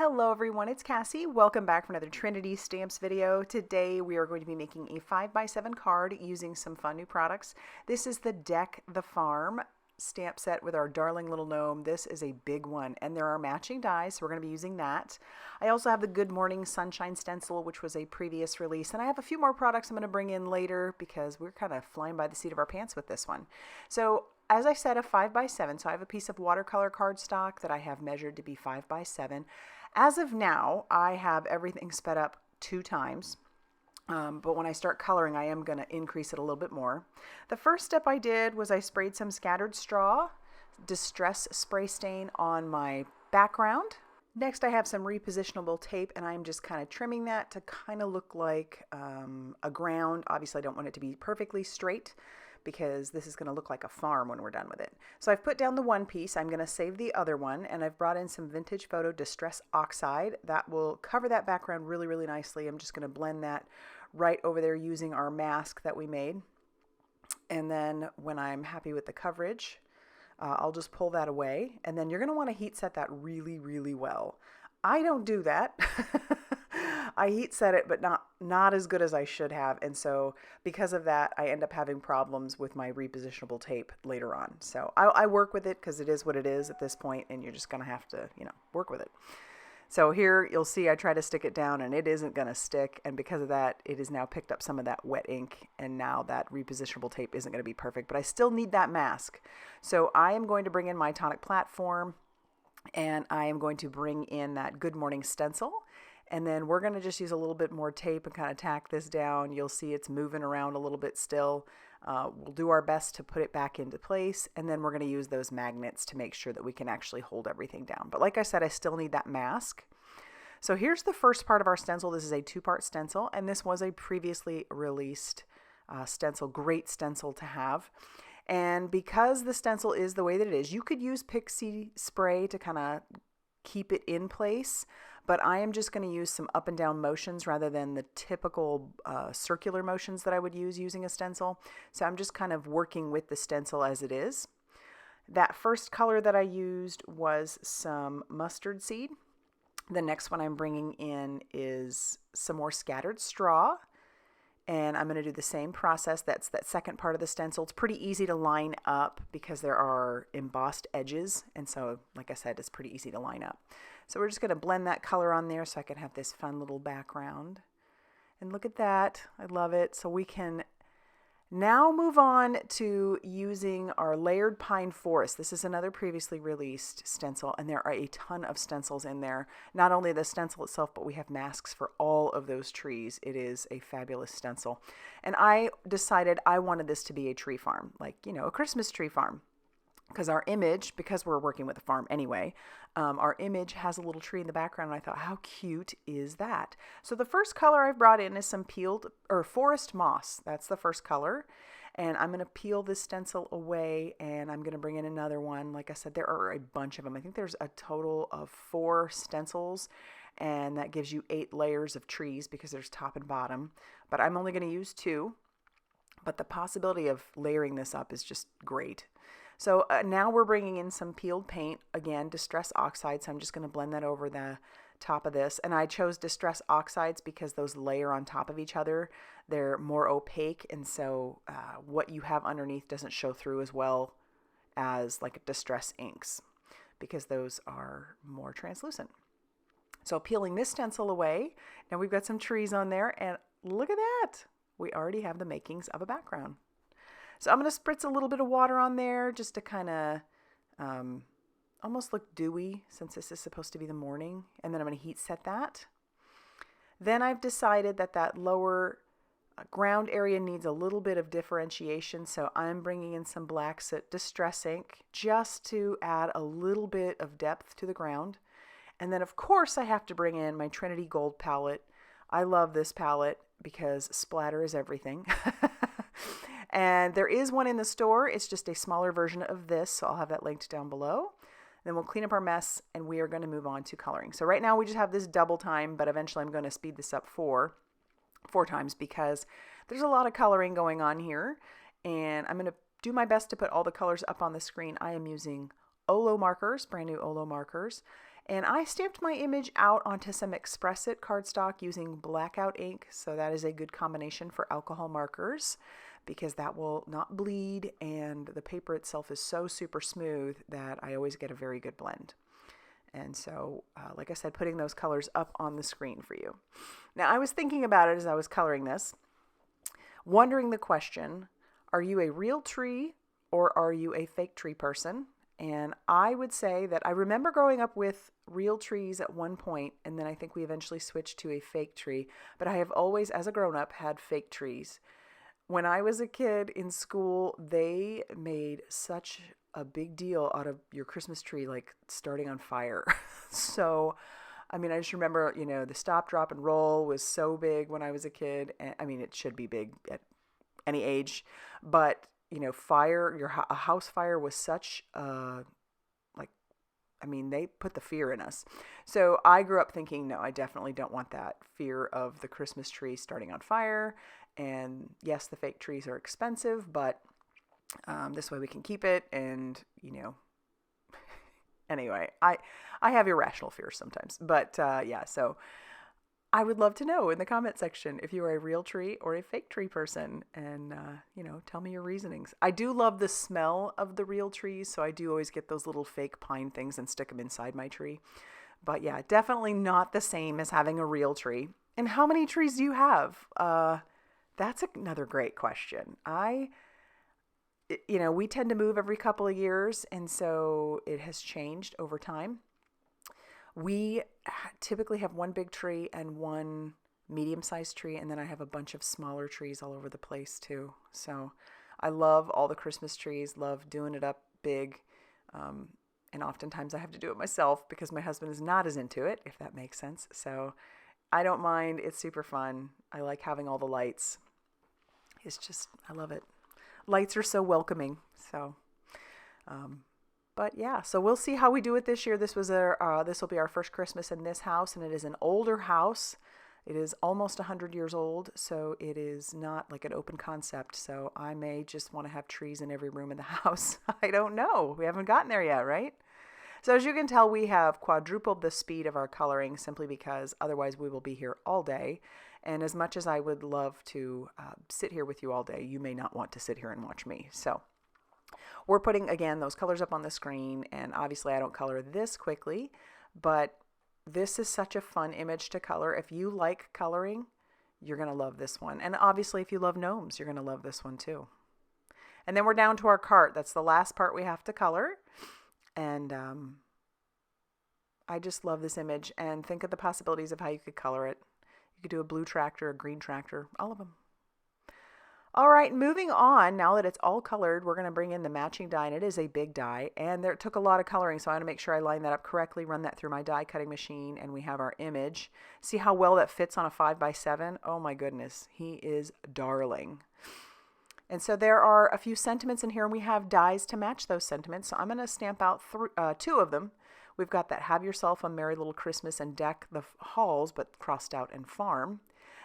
Hello everyone, it's Cassie. Welcome back for another Trinity stamps video. Today we are going to be making a 5x7 card using some fun new products. This is the Deck the Farm stamp set with our darling little gnome. This is a big one and there are matching dies, so we're going to be using that. I also have the Good Morning Sunshine stencil, which was a previous release, and I have a few more products I'm going to bring in later because we're kind of flying by the seat of our pants with this one. So as I said, a 5x7, so I have a piece of watercolor cardstock that I have measured to be 5x7. As of now, I have everything sped up 2 times, but when I start coloring, I am going to increase it a little bit more. The first step I did was I sprayed some scattered straw, distress spray stain on my background. Next, I have some repositionable tape, and I'm just kind of trimming that to kind of look like a ground. Obviously, I don't want it to be perfectly straight, because this is going to look like a farm when we're done with it. So I've put down the one piece, I'm going to save the other one, and I've brought in some Vintage Photo Distress Oxide. That will cover that background really, really nicely. I'm just going to blend that right over there using our mask that we made. And then when I'm happy with the coverage, I'll just pull that away. And then you're going to want to heat set that really, really well. I don't do that. I heat set it, but not as good as I should have. And so because of that, I end up having problems with my repositionable tape later on. So I work with it because it is what it is at this point, and you're just going to have to, work with it. So here you'll see I try to stick it down and it isn't going to stick. And because of that, it has now picked up some of that wet ink, and now that repositionable tape isn't going to be perfect, but I still need that mask. So I am going to bring in my tonic platform, and I am going to bring in that Good Morning stencil. And then we're going to just use a little bit more tape and kind of tack this down. You'll see it's moving around a little bit still. We'll do our best to put it back into place. And then we're going to use those magnets to make sure that we can actually hold everything down. But like I said, I still need that mask. So here's the first part of our stencil. This is a 2-part stencil, and this was a previously released stencil. Great stencil to have. And because the stencil is the way that it is, you could use pixie spray to kind of keep it in place, but I am just going to use some up and down motions rather than the typical circular motions that I would use using a stencil. So I'm just kind of working with the stencil as it is. That first color that I used was some mustard seed. The next one I'm bringing in is some more scattered straw. And I'm going to do the same process. That's that second part of the stencil. It's pretty easy to line up because there are embossed edges. And so, like I said, it's pretty easy to line up. So we're just going to blend that color on there so I can have this fun little background. And look at that. I love it. So we can now move on to using our layered pine forest. This is another previously released stencil, and there are a ton of stencils in there. Not only the stencil itself, but we have masks for all of those trees. It is a fabulous stencil. And I decided I wanted this to be a tree farm, like, a Christmas tree farm. Because our image, because we're working with a farm anyway, our image has a little tree in the background, and I thought, how cute is that? So the first color I've brought in is some peeled, or forest moss. That's the first color. And I'm going to peel this stencil away, and I'm going to bring in another one. Like I said, there are a bunch of them. I think there's a total of 4 stencils, and that gives you 8 layers of trees because there's top and bottom. But I'm only going to use 2. But the possibility of layering this up is just great. So now we're bringing in some peeled paint, again, Distress Oxides. So I'm just going to blend that over the top of this. And I chose Distress Oxides because those layer on top of each other. They're more opaque, and so what you have underneath doesn't show through as well as like Distress inks because those are more translucent. So peeling this stencil away, now we've got some trees on there, and look at that. We already have the makings of a background. So I'm going to spritz a little bit of water on there just to kind of almost look dewy, since this is supposed to be the morning. And then I'm going to heat set that. Then I've decided that that lower ground area needs a little bit of differentiation. So I'm bringing in some black soot distress ink just to add a little bit of depth to the ground. And then of course I have to bring in my Trinity Gold palette. I love this palette because splatter is everything. And there is one in the store. It's just a smaller version of this, so I'll have that linked down below. Then we'll clean up our mess, and we are going to move on to coloring. So right now we just have this double time, but eventually I'm going to speed this up 4 times because there's a lot of coloring going on here. And I'm going to do my best to put all the colors up on the screen. I am using Olo markers, brand new Olo markers. And I stamped my image out onto some Express It cardstock using blackout ink. So that is a good combination for alcohol markers because that will not bleed, and the paper itself is so super smooth that I always get a very good blend. And so, like I said, putting those colors up on the screen for you. Now, I was thinking about it as I was coloring this, wondering the question, are you a real tree or are you a fake tree person? And I would say that I remember growing up with real trees at one point, and then I think we eventually switched to a fake tree. But I have always, as a grown-up, had fake trees. When I was a kid in school, they made such a big deal out of your Christmas tree, like starting on fire. So, I mean, I just remember, you know, the stop, drop, and roll was so big when I was a kid. And, I mean, it should be big at any age, but you know, a house fire was such I mean, they put the fear in us. So I grew up thinking, no, I definitely don't want that fear of the Christmas tree starting on fire. And yes, the fake trees are expensive, but this way we can keep it. And, you know, anyway, I have irrational fears sometimes. But yeah, so I would love to know in the comment section if you are a real tree or a fake tree person, and, you know, tell me your reasonings. I do love the smell of the real trees, so I do always get those little fake pine things and stick them inside my tree. But yeah, definitely not the same as having a real tree. And how many trees do you have? That's another great question. You know, we tend to move every couple of years, and so it has changed over time. We typically have one big tree and one medium-sized tree, and then I have a bunch of smaller trees all over the place too. So I love all the Christmas trees, love doing it up big, and oftentimes I have to do it myself because my husband is not as into it, if that makes sense. So I don't mind. It's super fun. I like having all the lights. It's just, I love it. Lights are so welcoming. So, but yeah, so we'll see how we do it this year. This will be our first Christmas in this house, and it is an older house. It is almost 100 years old, so it is not like an open concept. So I may just want to have trees in every room in the house. I don't know. We haven't gotten there yet, right? So as you can tell, we have quadrupled the speed of our coloring simply because otherwise we will be here all day. And as much as I would love to sit here with you all day, you may not want to sit here and watch me. So we're putting, again, those colors up on the screen, and obviously I don't color this quickly, but this is such a fun image to color. If you like coloring, you're going to love this one. And obviously if you love gnomes, you're going to love this one too. And then we're down to our cart. That's the last part we have to color. And I just love this image, and think of the possibilities of how you could color it. You could do a blue tractor, a green tractor, all of them. All right, moving on. Now that it's all colored, we're going to bring in the matching die, and it is a big die, and it took a lot of coloring, so I want to make sure I line that up correctly, run that through my die cutting machine, and we have our image. See how well that fits on a 5x7? Oh my goodness, he is darling. And so there are a few sentiments in here, and we have dies to match those sentiments, so I'm going to stamp out two of them. We've got that Have Yourself a Merry Little Christmas and Deck the Halls, but crossed out and Farm.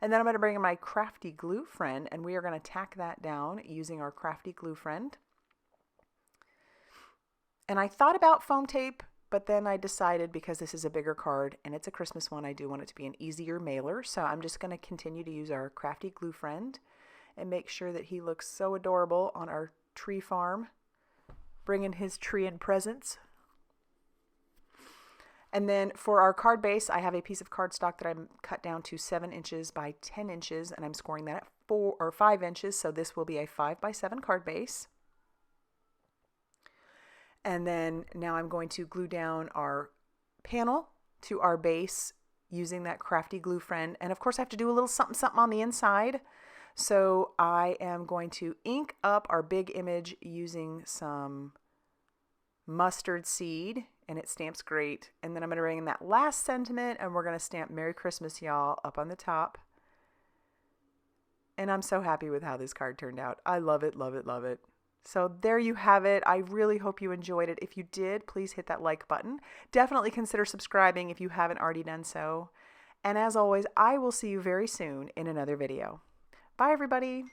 And then I'm going to bring in my Crafty Glue Friend, and we are going to tack that down using our Crafty Glue Friend. And I thought about foam tape, but then I decided because this is a bigger card and it's a Christmas one, I do want it to be an easier mailer. So I'm just going to continue to use our Crafty Glue Friend and make sure that he looks so adorable on our tree farm, bringing his tree and presents. And then for our card base, I have a piece of cardstock that I'm cut down to 7 inches by 10 inches, and I'm scoring that at 4 or 5 inches. So this will be a 5x7 card base. And then now I'm going to glue down our panel to our base using that Crafty Glue Friend. And of course, I have to do a little something on the inside. So I am going to ink up our big image using some mustard seed, and it stamps great. And then I'm going to bring in that last sentiment, and we're going to stamp Merry Christmas, y'all, up on the top. And I'm so happy with how this card turned out. I love it, love it, love it. So there you have it. I really hope you enjoyed it. If you did, please hit that like button. Definitely consider subscribing if you haven't already done so. And as always, I will see you very soon in another video. Bye, everybody.